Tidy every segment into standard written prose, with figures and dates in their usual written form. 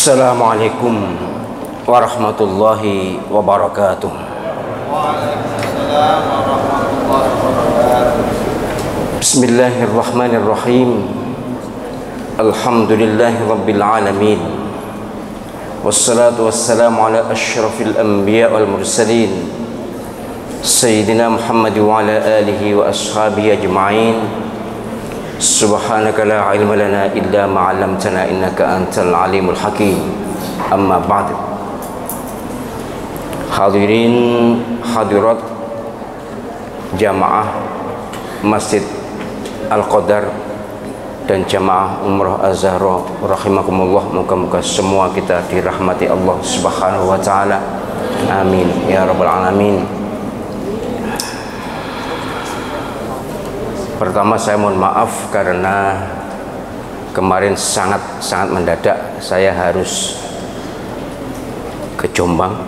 Assalamualaikum warahmatullahi wabarakatuh. Waalaikumsalam warahmatullahi wabarakatuh. Bismillahirrahmanirrahim. Alhamdulillahi rabbil alamin. Wassalatu wassalamu ala asyrafil anbiya wal mursalin Sayyidina Muhammad wa ala alihi wa ashabihi ajma'in. Subhanaka la ilma lana illa ma 'allamtana innaka antal alimul hakim. Amma ba'd. Hadirin hadirat jamaah Masjid Al-Qadar dan jamaah Umrah Az-Zahra rahimakumullah, moga-moga semua kita dirahmati Allah Subhanahu wa taala. Amin ya rabbal alamin. Pertama saya mohon maaf karena kemarin sangat mendadak saya harus ke Jombang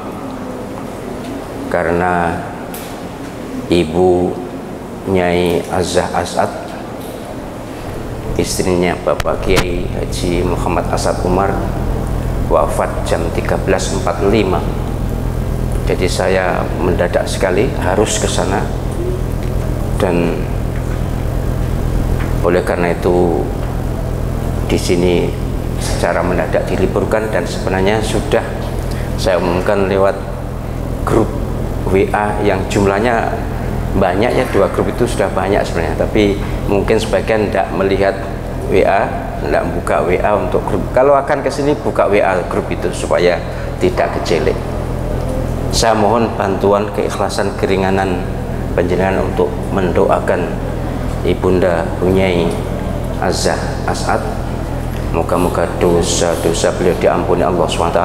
karena Ibu Nyai Azzah As'ad, istrinya Bapak Kiai Haji Muhammad As'ad Umar, wafat jam 13.45. Jadi saya mendadak sekali harus ke sana, dan oleh karena itu di sini secara mendadak diliburkan, dan sebenarnya sudah saya umumkan lewat grup WA yang jumlahnya banyak ya, 2 grup itu sudah banyak sebenarnya, tapi mungkin sebagian tidak melihat WA, tidak buka WA untuk grup. Kalau akan ke sini buka WA grup itu supaya tidak kejelek. Saya mohon bantuan, keikhlasan, keringanan panjenengan untuk mendoakan Ibunda Nyai Azzah As'ad, moga-moga dosa-dosa beliau diampuni Allah SWT,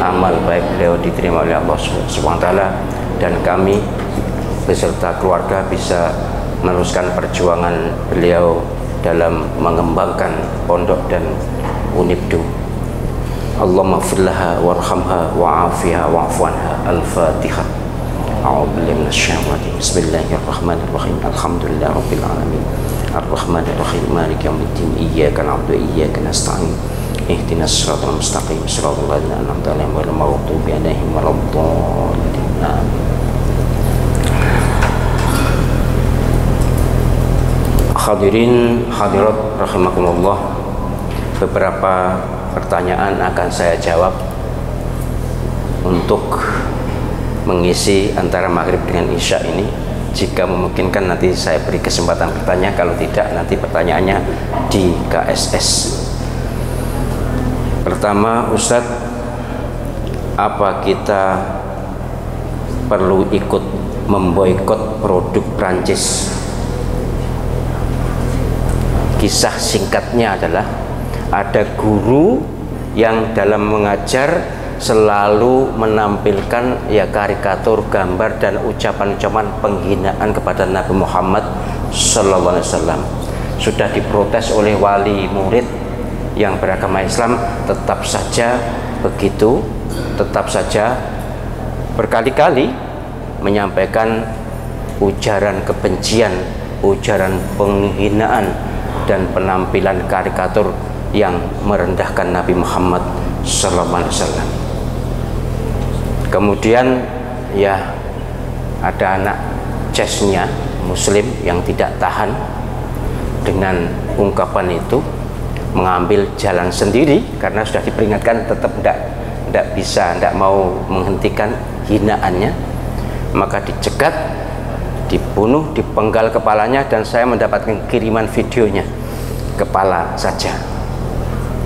amal baik beliau diterima oleh Allah SWT, dan kami beserta keluarga bisa meneruskan perjuangan beliau dalam mengembangkan pondok dan Unibdu. Allahumma firlaha warhamha wa'afiha wa'afuanha. Al-Fatihah. A'udzubillahi minasyaitonir rajim. Bismillahirrahmanirrahim. Alhamdulillahi rabbil alamin. Arrahmanir rahim. Maliki yaumiddin. Iyyaka na'budu wa iyyaka nasta'in. Ihdinas siratal mustaqim. Siratal ladzina an'amta 'alaihim ghairil maghdubi 'alaihim waladdallin. Amin. Hadirin hadirat rahimakumullah, beberapa pertanyaan akan saya jawab untuk mengisi antara maghrib dengan isya ini. Jika memungkinkan nanti saya beri kesempatan bertanya, kalau tidak nanti pertanyaannya di KSS. Pertama, Ustadz, apa kita perlu ikut memboikot produk Prancis? Kisah singkatnya adalah ada guru yang dalam mengajar selalu menampilkan ya karikatur, gambar, dan ucapan-ucapan penghinaan kepada Nabi Muhammad SAW. Sudah diprotes oleh wali murid yang beragama Islam, tetap saja begitu, tetap saja berkali-kali menyampaikan ujaran kebencian, ujaran penghinaan, dan penampilan karikatur yang merendahkan Nabi Muhammad SAW. Kemudian ya ada anak CS-nya Muslim yang tidak tahan dengan ungkapan itu, mengambil jalan sendiri karena sudah diperingatkan, tetap tidak bisa, tidak mau menghentikan hinaannya, maka dicegat, dibunuh, dipenggal kepalanya, dan saya mendapatkan kiriman videonya, kepala saja.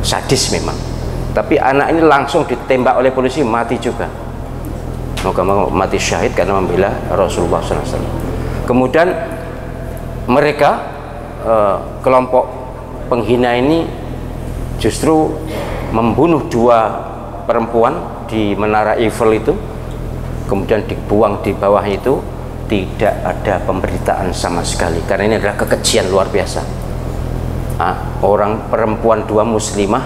Sadis memang, tapi anak ini langsung ditembak oleh polisi, mati juga. Moga-moga mati syahid karena membela Rasulullah SAW. Kemudian mereka kelompok penghina ini justru membunuh 2 perempuan di Menara Eiffel itu, kemudian dibuang di bawah itu. Tidak ada pemberitaan sama sekali karena ini adalah kekejian luar biasa. Orang perempuan 2 muslimah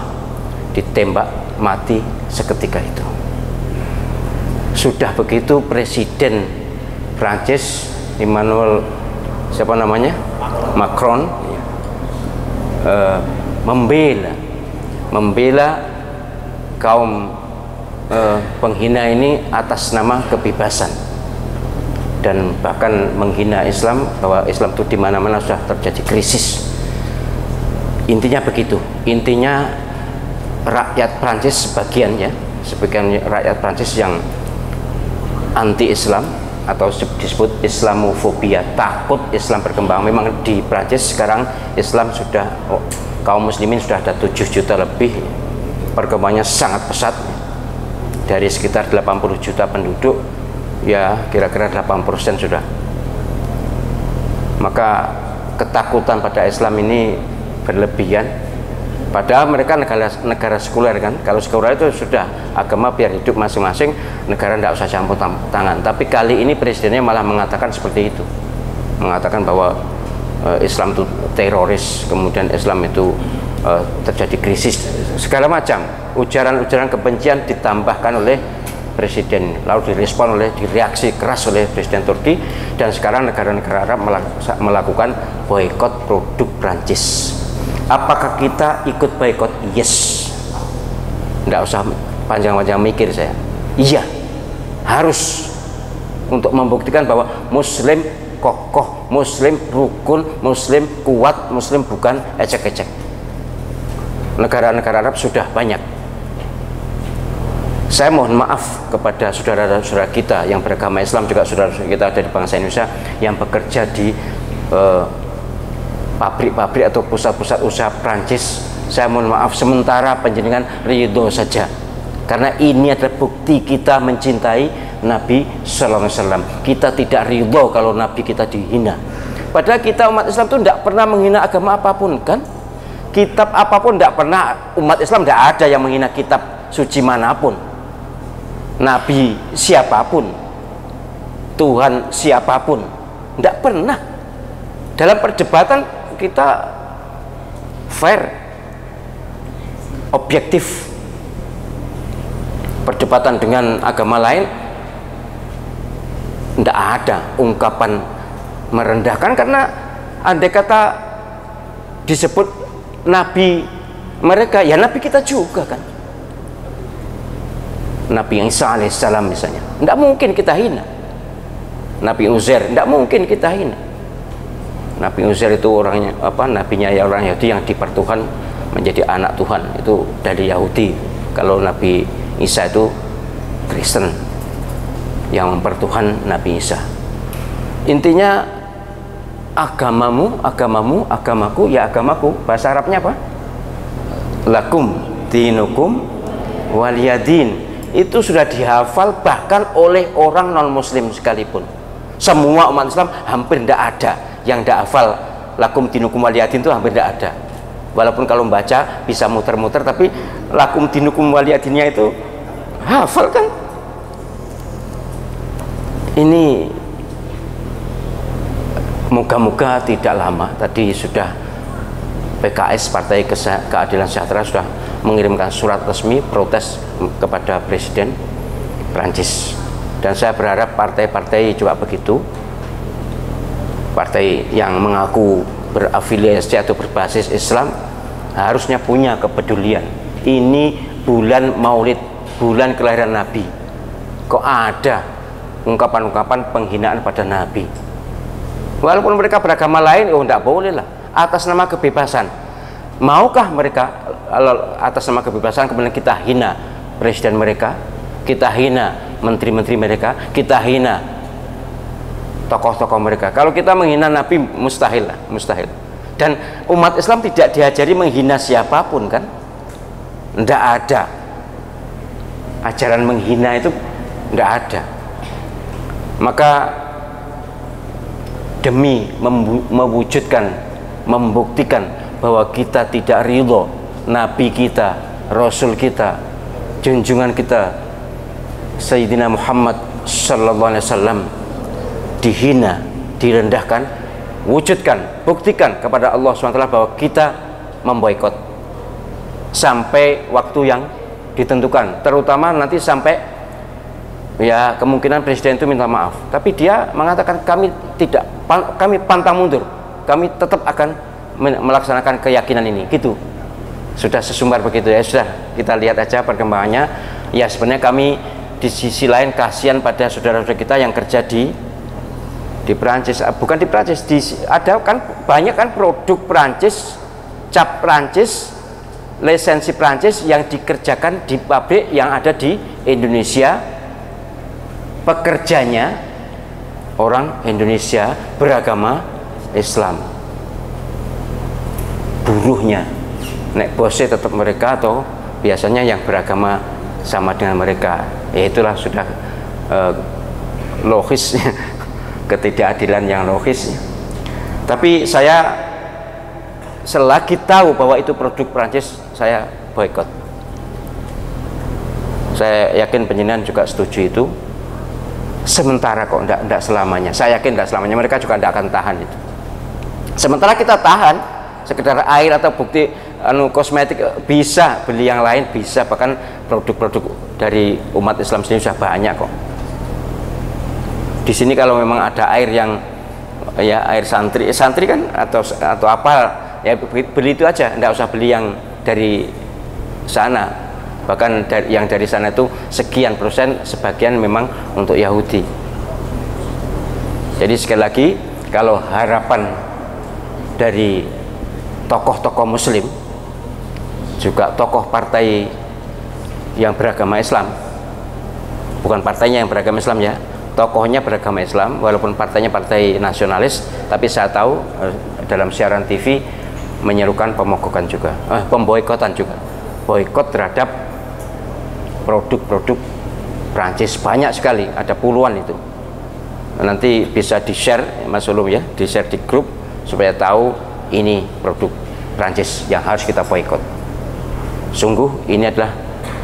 ditembak mati seketika itu. Sudah begitu Presiden Prancis Emmanuel membela kaum penghina ini atas nama kebebasan, dan bahkan menghina Islam, bahwa Islam itu di mana-mana sudah terjadi krisis. Intinya begitu. Intinya rakyat Prancis sebagian rakyat Prancis yang anti Islam atau disebut Islamofobia, takut Islam berkembang. Memang di Prancis sekarang Islam sudah kaum muslimin sudah ada 7 juta lebih, perkembangannya sangat pesat. Dari sekitar 80 juta penduduk, ya kira-kira 8% sudah. Maka ketakutan pada Islam ini berlebihan, padahal mereka negara sekuler kan. Kalau sekuler itu sudah agama biar hidup masing-masing, negara tidak usah campur tangan. Tapi kali ini presidennya malah mengatakan seperti itu, mengatakan bahwa Islam itu teroris, kemudian Islam itu terjadi krisis, segala macam ujaran-ujaran kebencian ditambahkan oleh presiden, lalu direaksi keras oleh presiden Turki, dan sekarang negara-negara Arab melakukan boikot produk Prancis. Apakah kita ikut boikot? Yes, tidak usah panjang-panjang mikir saya. Iya, harus, untuk membuktikan bahwa Muslim kokoh, Muslim rukun, Muslim kuat, Muslim bukan ecek-ecek. Negara-negara Arab sudah banyak. Saya mohon maaf kepada saudara-saudara kita yang beragama Islam, juga saudara kita dari bangsa Indonesia yang bekerja di pabrik-pabrik atau pusat-pusat usaha Prancis. Saya mohon maaf, sementara panjenengan ridho saja, karena ini adalah bukti kita mencintai Nabi Sallallahu Alaihi Wasallam. Kita tidak ridho kalau Nabi kita dihina. Padahal kita umat Islam itu tidak pernah menghina agama apapun kan. Kitab apapun tidak pernah, umat Islam tidak ada yang menghina kitab suci manapun, Nabi siapapun, Tuhan siapapun, tidak pernah. Dalam perdebatan kita fair, objektif. Perdebatan dengan agama lain tidak ada ungkapan merendahkan, karena andai kata disebut Nabi mereka, ya Nabi kita juga kan. Nabi Isa alaihissalam misalnya, tidak mungkin kita hina. Nabi Uzair, tidak mungkin kita hina. Nabi Uzair itu orangnya nabinya ya orang Yahudi yang dipertuhan menjadi anak Tuhan, itu dari Yahudi. Kalau Nabi Isa itu Kristen yang mempertuhan Nabi Isa. Intinya agamamu, agamaku, ya agamaku. Bahasa Arabnya apa? Lakum dinukum waliyadin. Itu sudah dihafal bahkan oleh orang non muslim sekalipun. Semua umat Islam hampir tidak ada yang tidak hafal lakum dinukum waliyadin, itu hampir tidak ada. Walaupun kalau membaca bisa muter-muter, tapi lakum dinukum waliyadinnya itu hafal kan. Ini moga-moga tidak lama. Tadi sudah PKS, Partai Keadilan Sejahtera, sudah mengirimkan surat resmi protes kepada Presiden Prancis, dan saya berharap partai-partai juga begitu. Partai yang mengaku berafiliasi atau berbasis Islam harusnya punya kepedulian. Ini bulan Maulid, bulan kelahiran Nabi, kok ada ungkapan-ungkapan penghinaan pada Nabi? Walaupun mereka beragama lain, tidak boleh lah, atas nama kebebasan. Maukah mereka atas nama kebebasan kemudian kita hina presiden mereka, kita hina menteri-menteri mereka, kita hina tokoh-tokoh mereka? Kalau kita menghina Nabi, mustahil lah, mustahil. Dan umat Islam tidak diajari menghina siapapun kan, tidak ada ajaran menghina itu, tidak ada. Maka demi mewujudkan, membuktikan bahwa kita tidak ridho Nabi kita, Rasul kita, junjungan kita Sayyidina Muhammad Sallallahu Alaihi Wasallam dihina, direndahkan, wujudkan, buktikan kepada Allah SWT bahwa kita memboikot sampai waktu yang ditentukan, terutama nanti sampai ya kemungkinan presiden itu minta maaf, tapi dia mengatakan kami tidak, kami pantang mundur, kami tetap akan melaksanakan keyakinan ini, gitu. sudah sesumbar begitu ya. Sudah, kita lihat aja perkembangannya. Ya sebenarnya kami di sisi lain kasihan pada saudara-saudara kita yang kerja di Perancis, bukan di Perancis, ada kan banyak kan produk Perancis, cap Perancis, lisensi Perancis yang dikerjakan di pabrik yang ada di Indonesia, pekerjanya orang Indonesia beragama Islam, buruhnya nek bosnya tetap mereka atau biasanya yang beragama sama dengan mereka. Ya itulah sudah logis ketidakadilan yang logis. Tapi saya selagi tahu bahwa itu produk Prancis, saya boykot. Saya yakin penjenengan juga setuju itu. Sementara kok, enggak selamanya. Saya yakin enggak selamanya, mereka juga enggak akan tahan itu. Sementara kita tahan sekedar air atau bukti kosmetik, bisa beli yang lain, bisa, bahkan produk-produk dari umat Islam sendiri sudah banyak kok. Di sini kalau memang ada air yang ya air santri kan atau apa ya, beli itu aja, enggak usah beli yang dari sana. Bahkan yang dari sana itu sekian persen, sebagian memang untuk Yahudi. Jadi sekali lagi, kalau harapan dari tokoh-tokoh Muslim, juga tokoh partai yang beragama Islam, bukan partainya yang beragama Islam ya, tokohnya beragama Islam, walaupun partainya partai nasionalis, tapi saya tahu dalam siaran TV menyerukan pemogokan juga, pemboikotan juga, boikot terhadap produk-produk Prancis, banyak sekali, ada puluhan itu. Nanti bisa di-share Mas Ulum ya, di-share di grup supaya tahu ini produk Prancis yang harus kita boikot. Sungguh ini adalah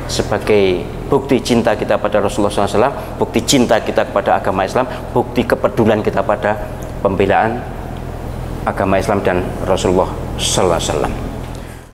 sebagai bukti cinta kita pada Rasulullah SAW, bukti cinta kita kepada agama Islam, bukti kepedulian kita pada pembelaan agama Islam dan Rasulullah SAW.